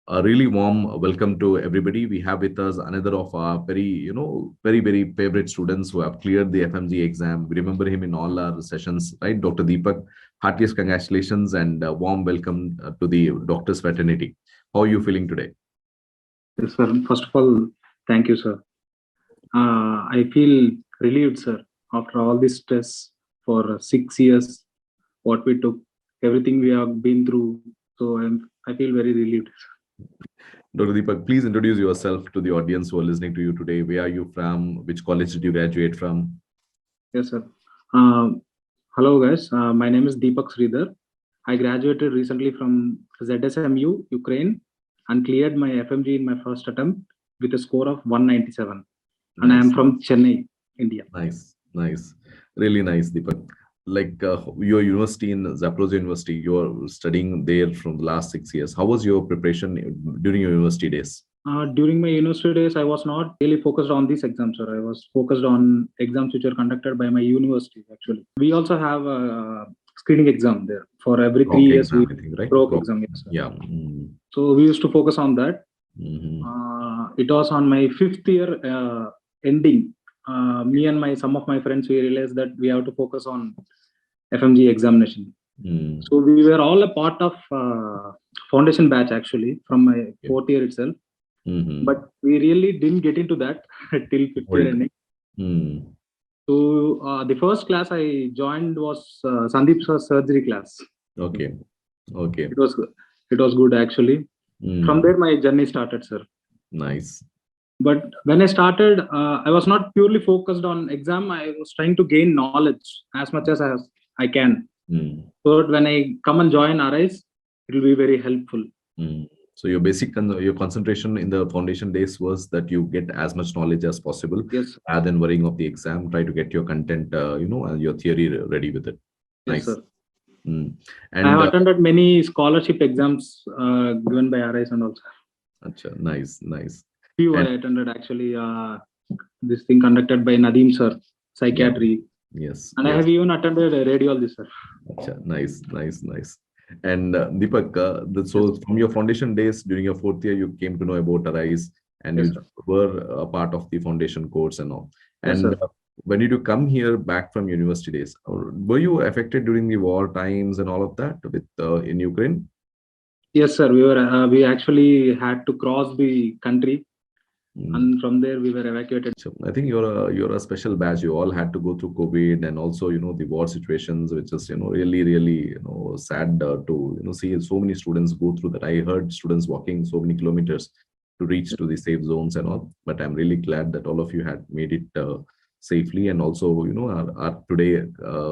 A really warm welcome to everybody. We have with us another of our very favorite students who have cleared the FMGE exam. We remember him in all our sessions, right? Dr. Deepak, heartiest congratulations and a warm welcome to the doctor's fraternity. How are you feeling today? Yes, sir. First of all, thank you, sir. I feel relieved, sir, after all this stress for 6 years, what we took, everything we have been through. So I feel very relieved. Dr. Deepak, please introduce yourself to the audience who are listening to you today. Where are you from? Which college did you graduate from? Yes, sir. Hello, guys. My name is 𝗵𝗵𝗺𝗺. I graduated recently from ZSMU, Ukraine, and cleared my FMG in my first attempt with a score of 197. And I am from Chennai, India. Nice. Really nice, Deepak. Like your university in 𝗧𝗲𝗹𝗺𝗺 University, you're studying there from the last 6 years. How was your preparation during your university days? During my university days, I was not really focused on these exams, sir. I was focused on exams which are conducted by my university, actually. We also have a screening exam there. For every 3 years, exam, I think, right? Exam. Yes, sir. Yeah. So we used to focus on that. It was on my 5th year ending. Me and some of my friends, we realized that we have to focus on FMGE examination. So we were all a part of foundation batch, actually, from my 4th year itself. But we really didn't get into that till 5th year ending. So the first class I joined was 𝗬𝗵𝗵𝗺𝗺 surgery class. Okay. It was good, actually. From there, my journey started, sir. Nice. But when I started, I was not purely focused on exam. I was trying to gain knowledge as much as I can. So that when I come and join 𝗲𝗍𝒊, it will be very helpful. So your concentration in the foundation days was that you get as much knowledge as possible, yes, rather than worrying of the exam. Try to get your content, and your theory ready with it. Nice. Yes, sir. And I have attended many scholarship exams given by 𝗲𝗍 and also. Achha, nice. Few I attended, actually. This thing conducted by Nadeem sir, psychiatry. Yeah. Yes. And I have even attended radiology, sir. Achha, nice. And Deepak, so from your foundation days during your 4th year, you came to know about 𝗲𝗍, and yes, you sir. were a part of the foundation course and all. Yes, and sir. When did you come here back from university days? Or were you affected during the war times and all of that with in Ukraine? Yes, sir. We actually had to cross the country. And from there we were evacuated. So I think you're a special batch. You all had to go through COVID and also the war situations, which is really sad to see so many students go through that. I heard students walking so many kilometers to reach to the safe zones and all. But I'm really glad that all of you had made it safely, and also are today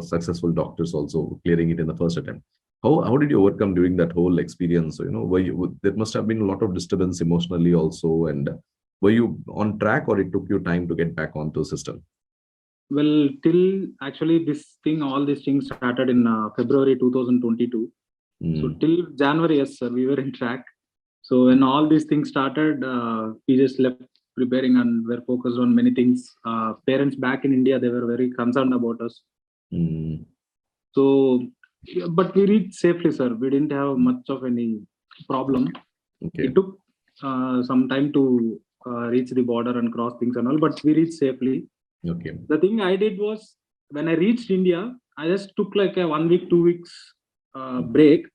successful doctors, also clearing it in the first attempt. How did you overcome during that whole experience? There must have been a lot of disturbance emotionally also, and were you on track, or it took you time to get back onto the system? Well, actually all these things started in February 2022. So till January, yes, sir, we were in track. So when all these things started, we just left preparing and were focused on many things. Parents back in India, they were very concerned about us. So, but we reached safely, sir. We didn't have much of any problem. Okay. It took some time to reach the border and cross things and all, but we reached safely. Okay. The thing I did was, when I reached India, I just took like a 1 week, 2 weeks break,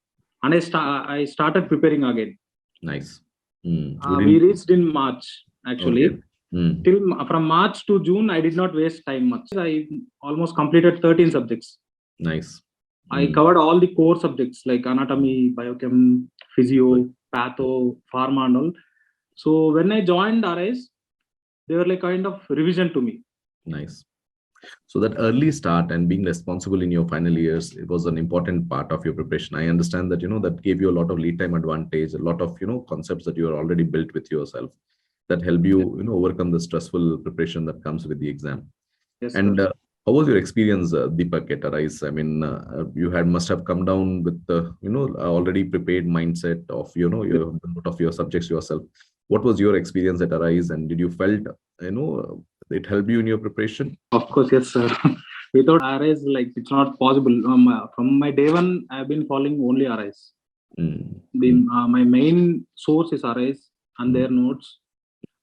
and I started preparing again. Nice. We reached in March, actually. Okay. From March to June, I did not waste time much. I almost completed 13 subjects. Nice. I covered all the core subjects like anatomy, biochem, physio, patho, pharma and all. So when I joined 𝗲𝗍𝒊, they were like kind of revision to me. Nice. So that early start and being responsible in your final years, it was an important part of your preparation. I understand that, that gave you a lot of lead time advantage, a lot of, concepts that you are already built with yourself that help you, overcome the stressful preparation that comes with the exam. Yes, and how was your experience, Deepak, at 𝗲𝗍𝒊𝗺? I mean, you must have come down with the, already prepared mindset of, of your subjects yourself. What was your experience at 𝗲𝗍𝒊𝗺, and did you felt, it helped you in your preparation? Of course, yes, sir. Without 𝗲𝗍𝒊𝗺, like, it's not possible. From my day one, I've been following only 𝗲𝗍𝒊𝗺. My main source is Arise and their notes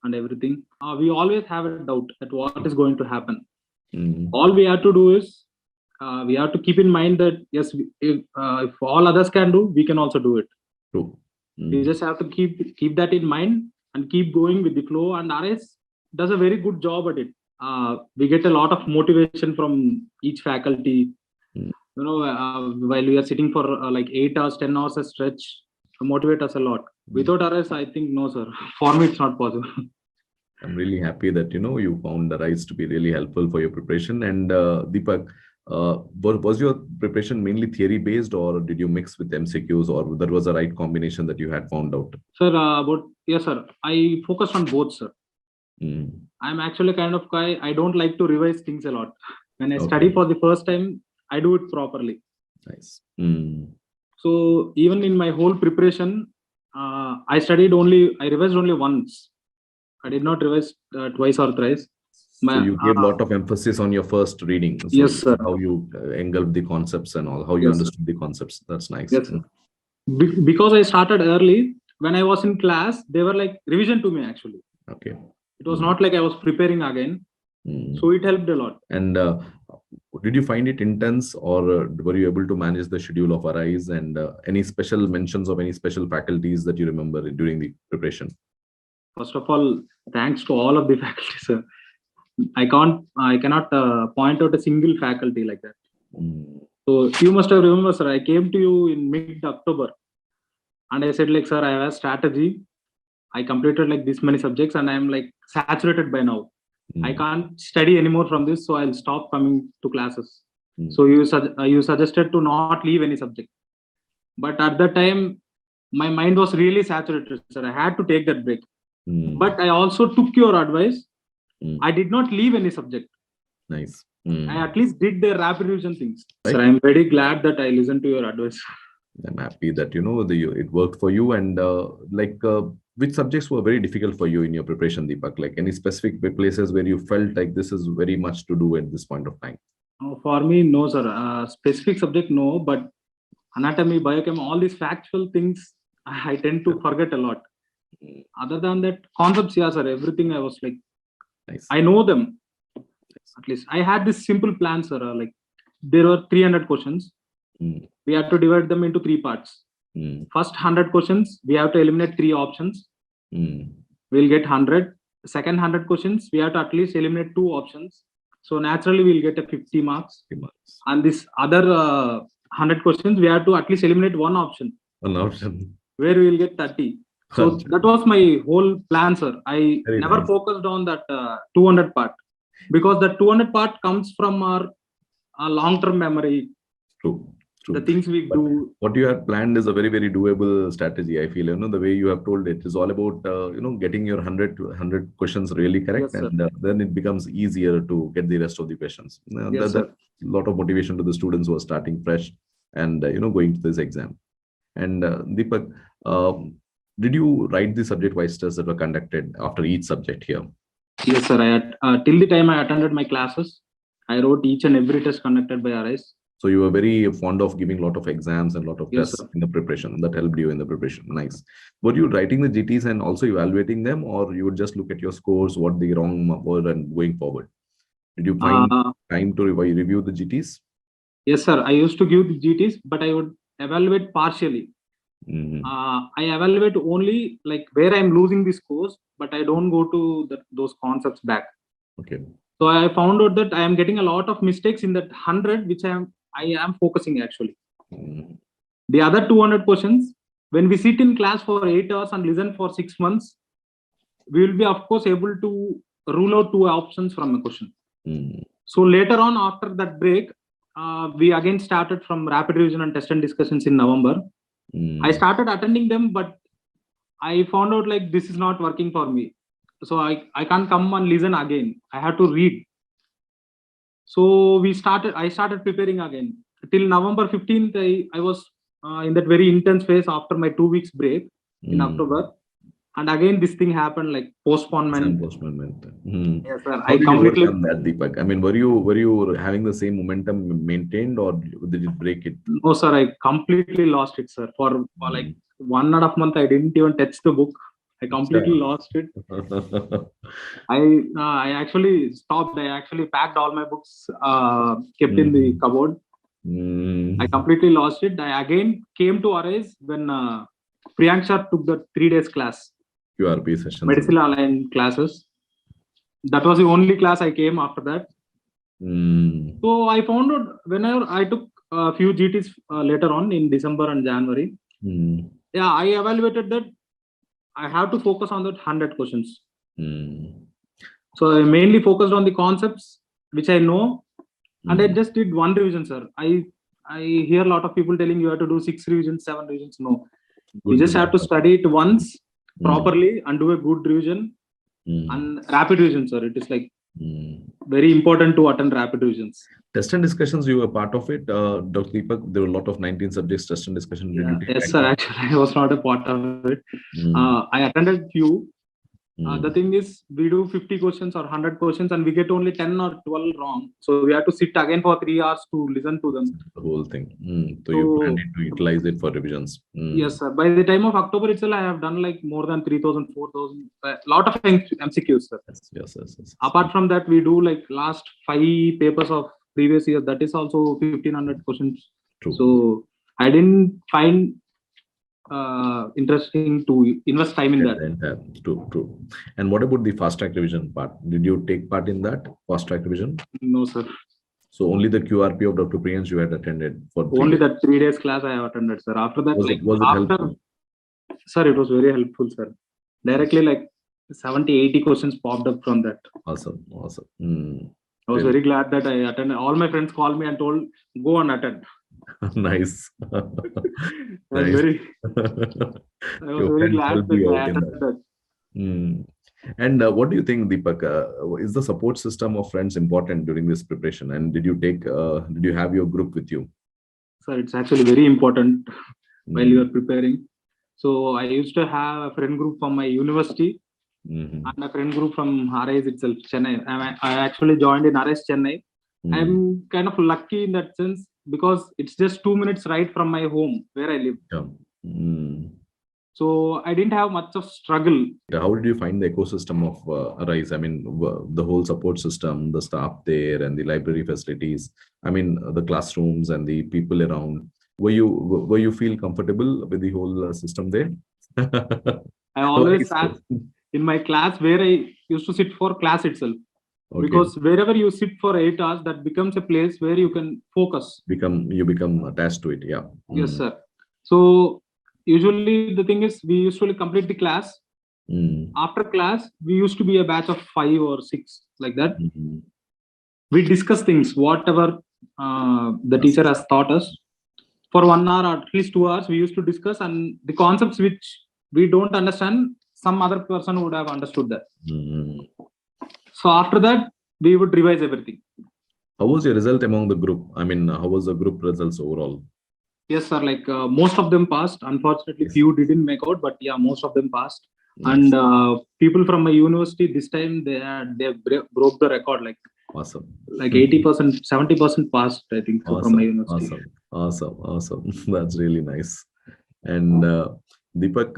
and everything. We always have a doubt at what is going to happen. All we have to do is we have to keep in mind that yes, if all others can do, we can also do it. True. We just have to keep that in mind and keep going with the flow. And RS does a very good job at it. We get a lot of motivation from each faculty. While we are sitting for like 8 hours, 10 hours a stretch, to motivate us a lot. Without RS, I think no, sir. For me, it's not possible. I'm really happy that you found the RISE to be really helpful for your preparation. And Deepak, was your preparation mainly theory based, or did you mix with MCQs, or there was a right combination that you had found out? Sir, yes, sir. I focused on both, sir. I'm actually kind of guy. I don't like to revise things a lot. When I study for the first time, I do it properly. Nice. So even in my whole preparation, I revised only once. I did not revise twice or thrice. So you gave a lot of emphasis on your first reading. So yes, sir. How you engulfed the concepts and all, how you understood the concepts. That's nice. Yes, sir. Because I started early, when I was in class, they were like revision to me actually. Okay. It was not like I was preparing again. So it helped a lot. And did you find it intense, or were you able to manage the schedule of Arise, and any special mentions of any special faculties that you remember during the preparation? First of all, thanks to all of the faculty, sir. I cannot point out a single faculty like that. So you must have remembered, sir, I came to you in mid-October and I said like, sir, I have a strategy. I completed like this many subjects and I'm like saturated by now. I can't study anymore from this, so I'll stop coming to classes. So you suggested to not leave any subject. But at that time, my mind was really saturated, sir. I had to take that break. But I also took your advice. I did not leave any subject. Nice. I at least did the rapid revision things. Right. Sir, I'm very glad that I listened to your advice. I'm happy that it worked for you. And which subjects were very difficult for you in your preparation, Deepak? Like any specific places where you felt like this is very much to do at this point of time? For me, no, sir. Specific subject, no. But anatomy, biochem, all these factual things, I tend to forget a lot. Other than that, concepts, yeah, sir. Everything I was like, nice. I know them. At least I had this simple plan, sir. Like there were 300 questions. We have to divide them into 3 parts. First 100 questions, we have to eliminate 3 options. We'll get 100. Second 100 questions, we have to at least eliminate 2 options. So naturally, we'll get a 50 marks. And this other 100 questions, we have to at least eliminate 1 option. Where we will get 30. So that was my whole plan, sir. I never focused on that 200 part, because the 200 part comes from our long-term memory. True. The things we do. What you have planned is a very, very doable strategy. I feel, the way you have told it is all about, getting your 100 questions really correct. Yes, and then it becomes easier to get the rest of the questions. Yes, that's a lot of motivation to the students who are starting fresh and, going to this exam. And Deepak, did you write the subject-wise tests that were conducted after each subject here? Yes, sir. Till the time I attended my classes, I wrote each and every test conducted by Arise. So you were very fond of giving a lot of exams and a lot of tests in the preparation. That helped you in the preparation. Nice. Were you writing the GTs and also evaluating them, or you would just look at your scores, what the wrong were, and going forward? Did you find time to review the GTs? Yes, sir. I used to give the GTs, but I would evaluate partially. I evaluate only like where I'm losing the scores, but I don't go to those concepts back. Okay. So I found out that I am getting a lot of mistakes in that 100, which I am focusing actually. The other 200 questions, when we sit in class for 8 hours and listen for 6 months, we will be of course able to rule out 2 options from a question. So later on, after that break, we again started from rapid revision and test and discussions in November. I started attending them, but I found out like this is not working for me. So I can't come and listen again. I have to read. So I started preparing again. Till November 15th, I was in that very intense phase after my 2 weeks break in October. And again, this thing happened, like postponement. Postponement. Yes, sir. How did you overcome that, Deepak? I mean, were you having the same momentum maintained, or did you break it? No, sir. I completely lost it, sir. For like 1.5 months, I didn't even touch the book. I completely lost it. I actually stopped. I actually packed all my books, kept in the cupboard. I completely lost it. I again came to Arise when Priyank sir took the 3 days class. QRP sessions. Medicinal aligned classes. That was the only class I came after that. So I found out whenever I took a few GTs later on in December and January. Yeah, I evaluated that I have to focus on that 100 questions. So I mainly focused on the concepts which I know, and I just did 1 revision, sir. I hear a lot of people telling you have to do 6 revisions, 7 revisions. No, you just have to study it once properly and do a good revision and rapid revision, sir. It is like very important to attend rapid revisions. Test and discussions, you were part of it, Dr. Deepak. There were a lot of 19 subjects test and discussion. Yes, sir. Actually, I was not a part of it. I attended few. The thing is, we do 50 questions or 100 questions and we get only 10 or 12 wrong. So we have to sit again for 3 hours to listen to them. The whole thing. So you planned to utilize it for revisions. Yes, sir. By the time of October itself, I have done like more than 3,000, 4,000, a lot of MCQs, sir. Yes. Apart from that, we do like last 5 papers of previous year. That is also 1,500 questions. True. So I didn't find interesting to invest time in that. True. And what about the fast track revision part? Did you take part in that fast track revision? No, sir. So only the QRP of Dr. Priyansh you had attended for only that 3 days class I have attended, sir. After that, was it helpful? Sir, it was very helpful, sir. Directly like 70-80 questions popped up from that. Awesome. I was very glad that I attended. All my friends called me and told, go and attend. Nice. I was very glad that I attended that. And what do you think, Deepak? Is the support system of friends important during this preparation? And did you have your group with you? Sir, it's actually very important while you are preparing. So I used to have a friend group from my university and a friend group from Arise itself, Chennai. I actually joined in Arise, Chennai. I'm kind of lucky in that sense because it's just 2 minutes ride from my home where I live. So I didn't have much of struggle. How did you find the ecosystem of Arise? I mean, the whole support system, the staff there, and the library facilities. I mean, the classrooms and the people around. Were you feel comfortable with the whole system there? I always sat in my class where I used to sit for class itself. Okay. Because wherever you sit for 8 hours, that becomes a place where you can focus. You become attached to it, yeah. Yes, sir. So usually the thing is we usually complete the class. After class, we used to be a batch of 5 or 6 like that. We discuss things, whatever the teacher has taught us. For 1 hour or at least 2 hours, we used to discuss, and the concepts which we don't understand, some other person would have understood that. So after that, we would revise everything. How was your result among the group? I mean, how was the group results overall? Yes, sir. Like most of them passed. Unfortunately, few didn't make out, but yeah, most of them passed. And people from my university this time they broke the record. Like awesome. Like 80%, 70% passed. I think so, from my university. Awesome. That's really nice. And Deepak,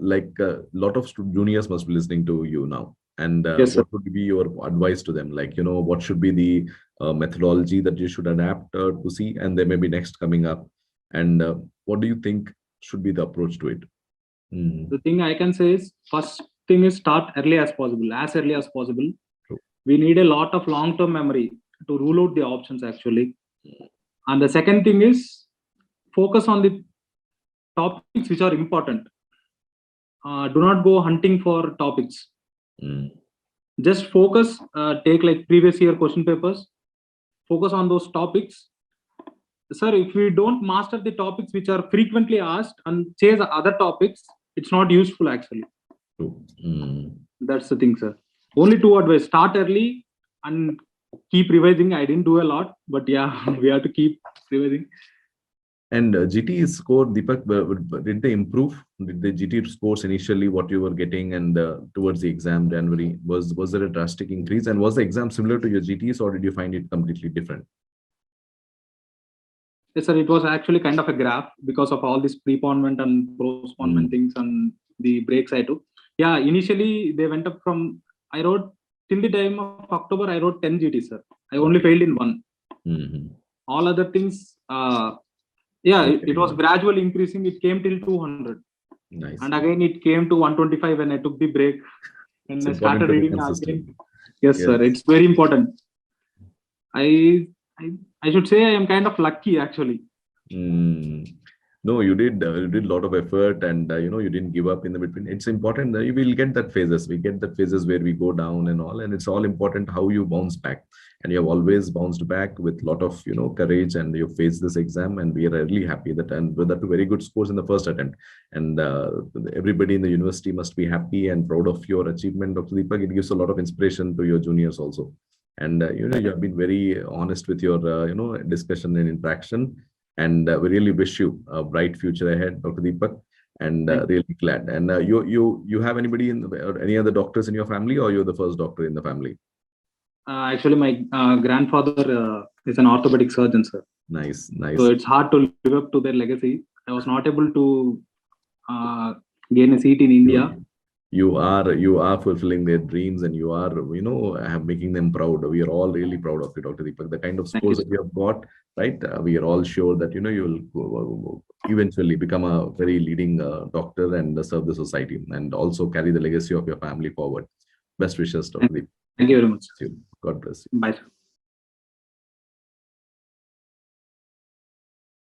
like a lot of juniors must be listening to you now. And yes, what would be your advice to them? Like, what should be the methodology that you should adapt to see, and there may be next coming up. And what do you think should be the approach to it? The thing I can say is, first thing is start early as possible, as early as possible. True. We need a lot of long-term memory to rule out the options actually. And the second thing is focus on the topics which are important. Do not go hunting for topics. Just focus, take like previous year question papers, focus on those topics. Sir, if we don't master the topics which are frequently asked and chase other topics, it's not useful actually. That's the thing, sir. Only 2 advice: start early and keep revising. I didn't do a lot, but yeah, we have to keep revising. And GT score, Deepak, did they improve? Did the GT scores initially what you were getting, and towards the exam January, was there a drastic increase? And was the exam similar to your GTs, or did you find it completely different? Yes, sir. It was actually kind of a graph because of all this preponement and postponement things and the breaks I took. Yeah, initially they went up from, I wrote till the time of October, I wrote 10 GTs, sir. I only failed in one. All other things, yeah, it was gradually increasing. It came till 200. Nice. And again, it came to 125 when I took the break. And I started reading again. Yes, sir. It's very important. I should say I am kind of lucky, actually. No, you did a lot of effort, and you didn't give up in the between. It's important that you will get that phases. We get that phases where we go down and all, and it's all important how you bounce back. And you have always bounced back with a lot of courage, and you faced this exam, and we are really happy that, and with that very good scores in the first attempt. And everybody in the university must be happy and proud of your achievement, Dr. Deepak. It gives a lot of inspiration to your juniors also. And you have been very honest with your discussion and interaction. And we really wish you a bright future ahead, Dr. Deepak, and really glad. And you have anybody or any other doctors in your family, or you're the first doctor in the family? Actually, my grandfather is an orthopedic surgeon, sir. Nice, nice. So it's hard to live up to their legacy. I was not able to gain a seat in India. You are fulfilling their dreams, and you are making them proud. We are all really proud of you, Dr. Deepak. The kind of scores that you have got, right? We are all sure that you will eventually become a very leading doctor and serve the society, and also carry the legacy of your family forward. Best wishes, Dr. Deepak. Thank you very much. God bless you. Bye, sir.